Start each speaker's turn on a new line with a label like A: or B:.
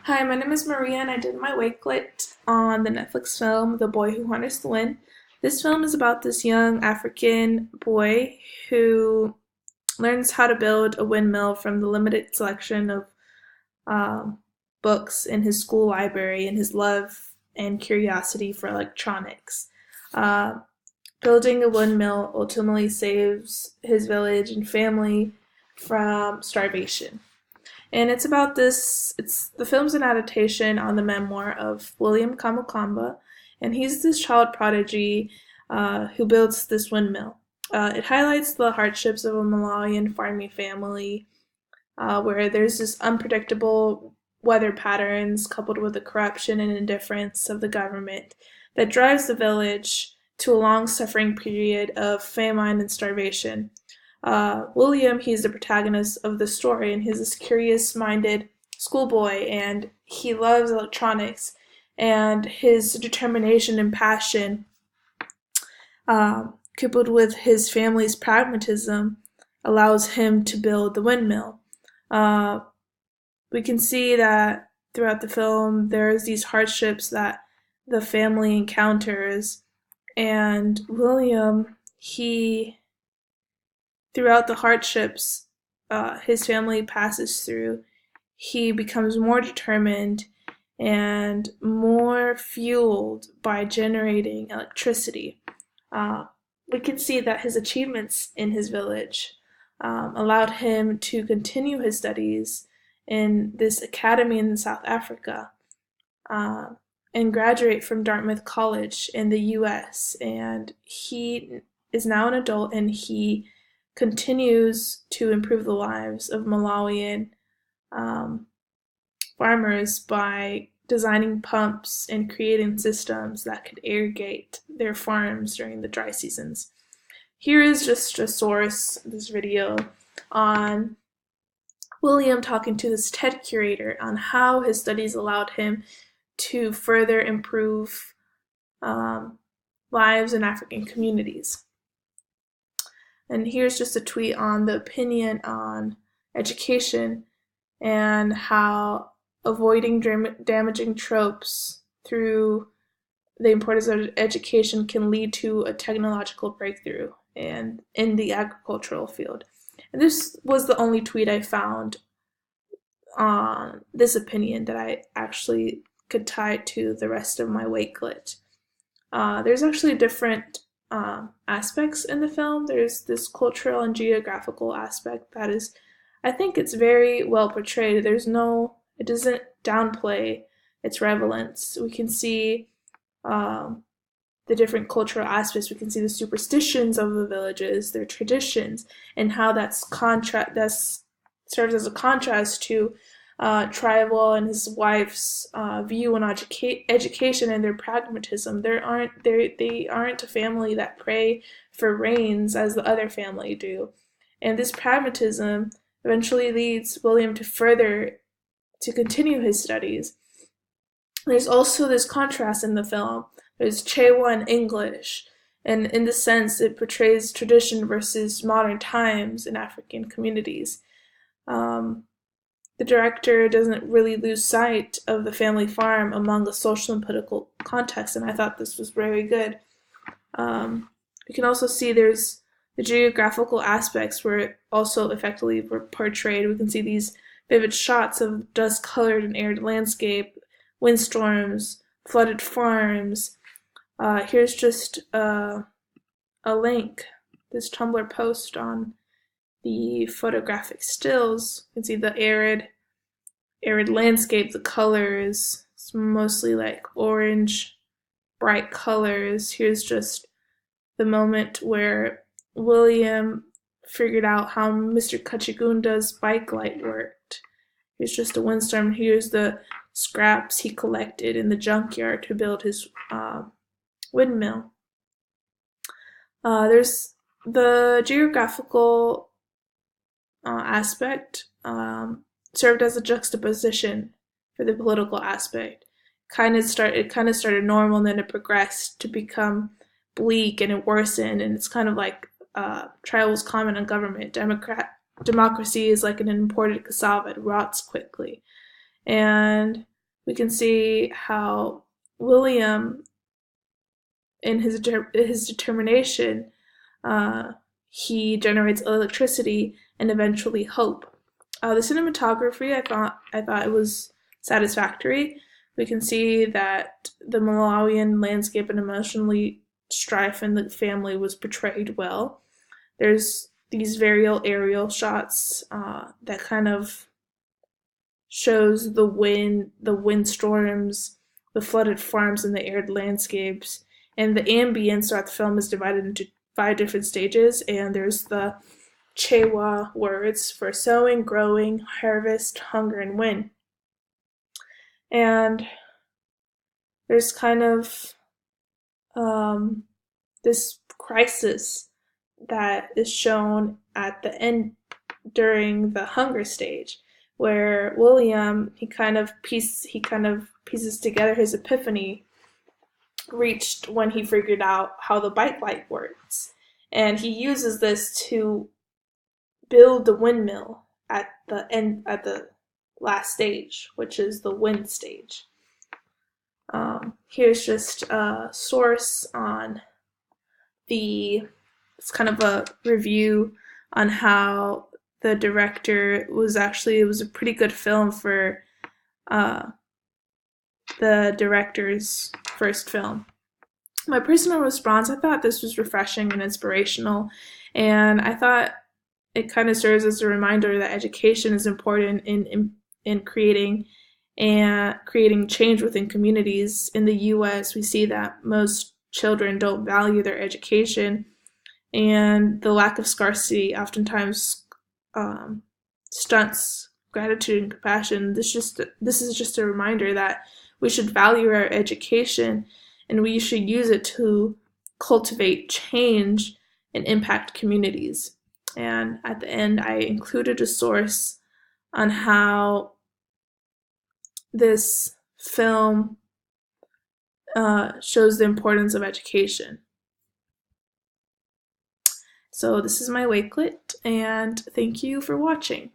A: Hi, my name is Maria, and I did my wakelet on the Netflix film The Boy Who Harnessed the Wind. This film is about this young African boy who learns how to build a windmill from the limited selection of um, books in his school library and his love and curiosity for electronics. Uh, Building a windmill ultimately saves his village and family from starvation. And it's about this. It's the film's an adaptation on the memoir of William Kamukamba, and he's this child prodigy who builds this windmill. It highlights the hardships of a Malawian farming family, where there's this unpredictable weather patterns coupled with the corruption and indifference of the government that drives the village to a long-suffering period of famine and starvation. William, he's the protagonist of the story, and he's this curious-minded schoolboy, and he loves electronics, and his determination and passion, coupled with his family's pragmatism, allows him to build the windmill. Uh, we can see that throughout the film, there's these hardships that the family encounters, and William, he throughout the hardships his family passes through, he becomes more determined and more fueled by generating electricity. Uh, we can see that his achievements in his village allowed him to continue his studies in this academy in South Africa uh, and graduate from Dartmouth College in the US. And he is now an adult, and he continues to improve the lives of Malawian um, farmers by designing pumps and creating systems that could irrigate their farms during the dry seasons. Here is just a source, this video, on William talking to this TED curator on how his studies allowed him to further improve um, lives in African communities. And here's just a tweet on the opinion on education and how avoiding damaging tropes through the importance of education can lead to a technological breakthrough and in the agricultural field. And this was the only tweet I found on this opinion that I actually could tie to the rest of my wakelet. There's actually different aspects in the film. There's this cultural and geographical aspect that is, I think it's very well portrayed. It doesn't downplay its relevance. We can see um, the different cultural aspects. We can see the superstitions of the villages, their traditions, and how that's serves as a contrast to Tribal and his wife's view on education and their pragmatism. They aren't a family that pray for rains as the other family do, and this pragmatism eventually leads William to continue his studies. There's also this contrast in the film. There's Chewa and English, and in this sense, it portrays tradition versus modern times in African communities. Um, the director doesn't really lose sight of the family farm among the social and political context, and I thought this was very good. You can also see there's the geographical aspects where it also effectively were portrayed. We can see these vivid shots of dust-colored and arid landscape, windstorms, flooded farms. Here's just a link, this Tumblr post on the photographic stills. You can see the arid landscape, the colors. It's mostly like orange, bright colors. Here's just the moment where William figured out how Mr. Kachigunda's bike light worked. Here's just a windstorm. Here's the scraps he collected in the junkyard to build his windmill. There's the geographical aspect served as a juxtaposition for the political aspect. It kind of started normal, and then it progressed to become bleak, and it worsened. And it's kind of like Tribal's comment on government. Democracy is like an imported cassava; it rots quickly. And we can see how William, in his determination, uh, he generates electricity and eventually hope. The cinematography, I thought it was satisfactory. We can see that the Malawian landscape and emotionally strife in the family was portrayed well. There's these varial aerial shots that kind of shows the windstorms, the flooded farms, and the arid landscapes. And the ambience throughout the film is divided into 5 different stages, and there's the Chewa words for sowing, growing, harvest, hunger, and win. And there's kind of this crisis that is shown at the end during the hunger stage, where William he kind of pieces together his epiphany reached when he figured out how the bike light works, and he uses this to build the windmill at the last stage, which is the wind stage. Here's just a source on it's kind of a review on how the director it was a pretty good film for the director's first film. My personal response, I thought this was refreshing and inspirational, and I thought it kind of serves as a reminder that education is important in creating change within communities. In the US, we see that most children don't value their education, and the lack of scarcity oftentimes stunts gratitude and compassion. This is just a reminder that we should value our education, and we should use it to cultivate change and impact communities. And at the end, I included a source on how this film shows the importance of education. So this is my Wakelet, and thank you for watching.